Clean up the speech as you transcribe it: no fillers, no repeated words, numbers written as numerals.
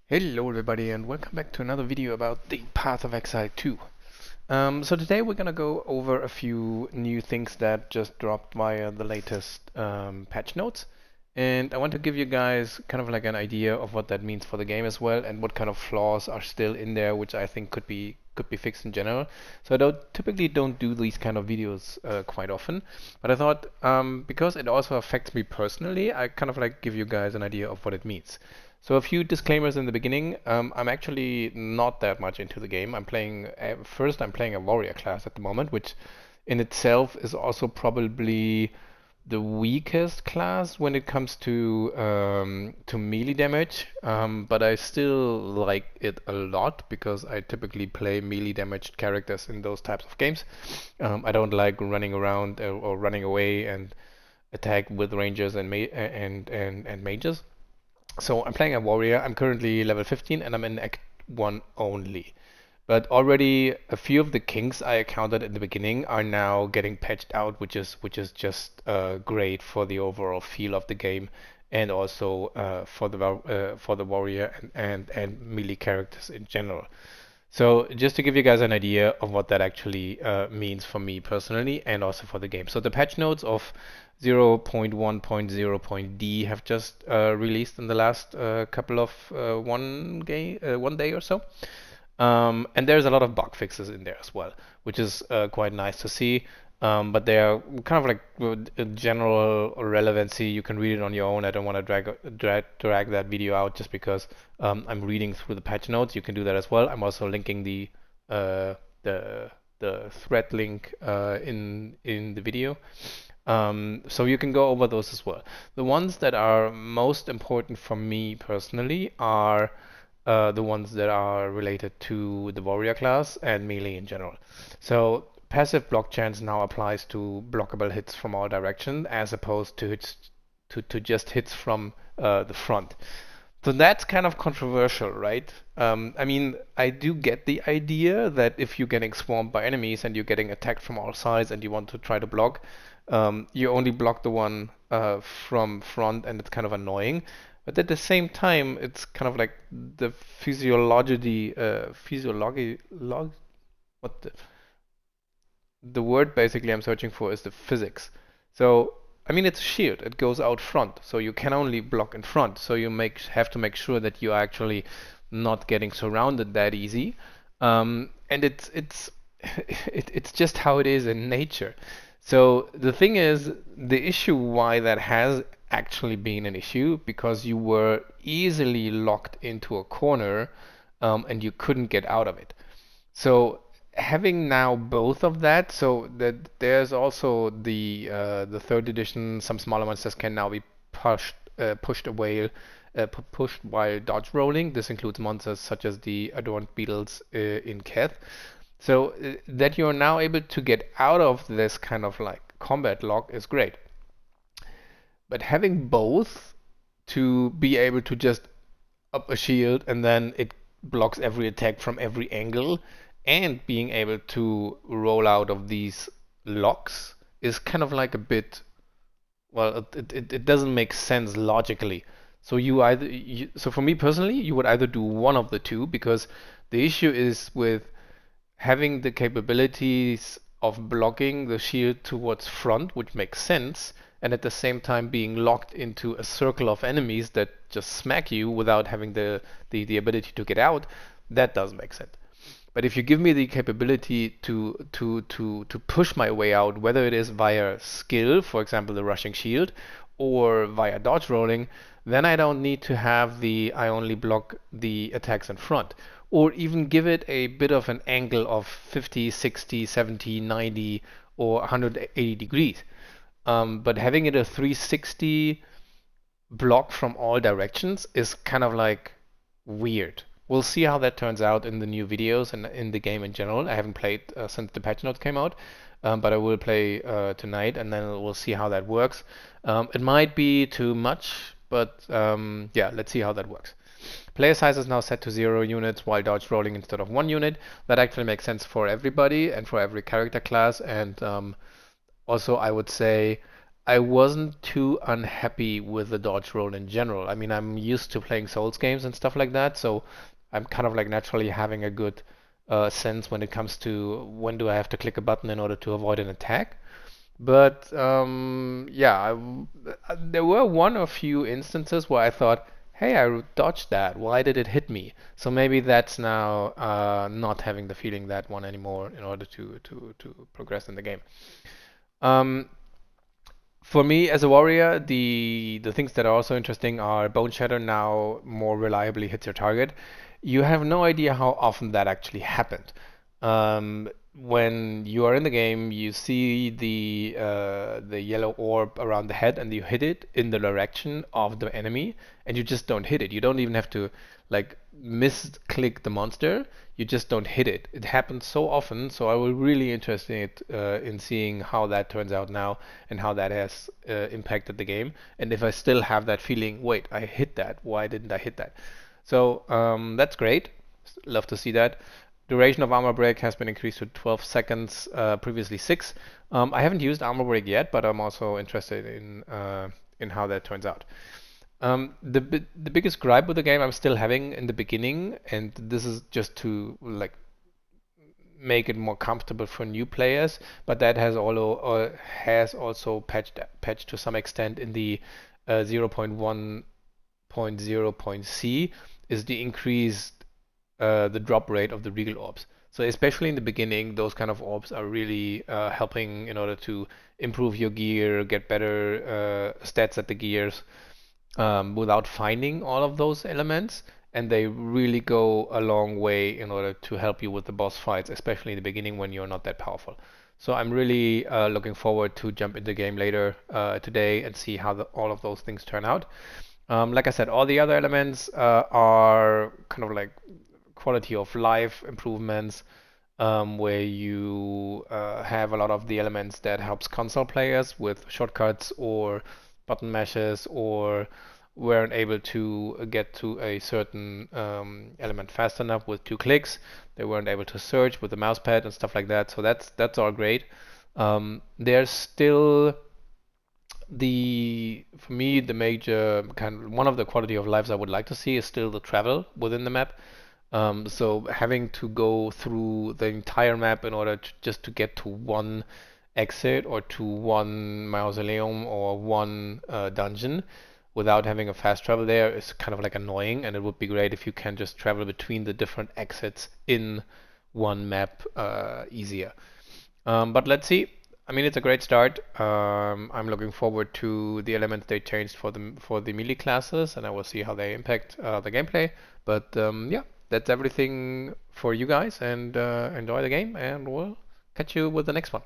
Hello everybody and welcome back to another video about the Path of Exile 2. So today we're gonna go over a few new things that just dropped via the latest patch notes, and I want to give you guys kind of like an idea of what that means for the game as well, and what kind of flaws are still in there, which I think could be fixed in general. So I typically don't do these kind of videos quite often, but I thought because it also affects me personally, I kind of like give you guys an idea of what it means. So a few disclaimers in the beginning. I'm actually not that much into the game. I'm playing a warrior class at the moment, which in itself is also probably the weakest class when it comes to melee damage. But I still like it a lot because I typically play melee damaged characters in those types of games. I don't like running around or running away and attack with rangers and mages. So I'm playing a warrior. I'm currently level 15 and I'm in Act 1 only. But already a few of the kinks I encountered in the beginning are now getting patched out, which is just great for the overall feel of the game, and also for the warrior and melee characters in general. So just to give you guys an idea of what that actually means for me personally and also for the game. So the patch notes of 0.1.0.d have just released in the last couple of one day or so. And there's a lot of bug fixes in there as well, which is quite nice to see. But they are kind of like general relevancy. You can read it on your own. I don't want to drag that video out just because I'm reading through the patch notes. You can do that as well. I'm also linking uh, the the thread link in the video. So you can go over those as well. The ones that are most important for me personally are the ones that are related to the warrior class and melee in general. So passive block chance now applies to blockable hits from all directions as opposed to just hits from the front. So that's kind of controversial, right? I mean, I do get the idea that if you're getting swarmed by enemies and you're getting attacked from all sides and you want to try to block, you only block the one from front, and it's kind of annoying. But at the same time, it's kind of like the what the word basically I'm searching for is the physics. So, I mean, it's a shield. It goes out front, so you can only block in front. So you have to make sure that you're actually not getting surrounded that easy. And it's just how it is in nature. So the thing is, the issue why that has actually been an issue because you were easily locked into a corner, and you couldn't get out of it. So having now both of that, so that there's also the third edition, some smaller monsters can now be pushed while dodge rolling. This includes monsters such as the adorned beetles in Keth. So that you're now able to get out of this kind of like combat lock is great. But having both to be able to just up a shield and then it blocks every attack from every angle, and being able to roll out of these locks is kind of like a bit, well, it doesn't make sense logically. So for me personally, you would either do one of the two, because the issue is with having the capabilities of blocking the shield towards front, which makes sense, and at the same time being locked into a circle of enemies that just smack you without having the ability to get out. That does make sense. But if you give me the capability to push my way out, whether it is via skill, for example, the rushing shield, or via dodge rolling, then I don't need to have the I only block the attacks in front. Or even give it a bit of an angle of 50, 60, 70, 90, or 180 degrees. But having it a 360 block from all directions is kind of like weird. We'll see how that turns out in the new videos and in the game in general. I haven't played since the patch notes came out, but I will play tonight, and then we'll see how that works. It might be too much, but yeah, let's see how that works. Player size is now set to 0 units while dodge rolling instead of 1 unit. That actually makes sense for everybody and for every character class. And also, I would say I wasn't too unhappy with the dodge roll in general. I mean, I'm used to playing Souls games and stuff like that, so I'm kind of like naturally having a good sense when it comes to when do I have to click a button in order to avoid an attack. But yeah, there were one or few instances where I thought, hey, I dodged that. Why did it hit me? So maybe that's now not having the feeling that one anymore in order to progress in the game. Um, for me as a warrior, the things that are also interesting are Bone Shatter now more reliably hits your target. You have no idea how often that actually happened. When you are in the game, you see the yellow orb around the head, and you hit it in the direction of the enemy, and you just don't hit it. You don't even have to like misclick the monster. You just don't hit it. It happens so often, so I will really interested in seeing how that turns out now and how that has impacted the game. And if I still have that feeling, wait, I hit that. Why didn't I hit that? So that's great. Love to see that. Duration of armor break has been increased to 12 seconds, previously 6. I haven't used armor break yet, but I'm also interested in how that turns out. The biggest gripe with the game I'm still having in the beginning, and this is just to like make it more comfortable for new players, but that has also patched to some extent in the 0.1.0.c is the increased the drop rate of the regal orbs. So especially in the beginning, those kind of orbs are really helping in order to improve your gear, get better stats at the gears without finding all of those elements. And they really go a long way in order to help you with the boss fights, especially in the beginning when you're not that powerful. So I'm really looking forward to jump into the game later today and see how all of those things turn out. Like I said, all the other elements are kind of like quality of life improvements, where you have a lot of the elements that helps console players with shortcuts or button mashes, or weren't able to get to a certain element fast enough with 2 clicks. They weren't able to search with the mouse pad and stuff like that. So that's all great. There's still for me the major kind of one of the quality of lives I would like to see is still the travel within the map. So having to go through the entire map in order just to get to one exit or to one mausoleum or one dungeon without having a fast travel there is kind of like annoying, and it would be great if you can just travel between the different exits in one map easier. But let's see. I mean, it's a great start. I'm looking forward to the elements they changed for the melee classes, and I will see how they impact the gameplay. But yeah, that's everything for you guys, and enjoy the game, and we'll catch you with the next one.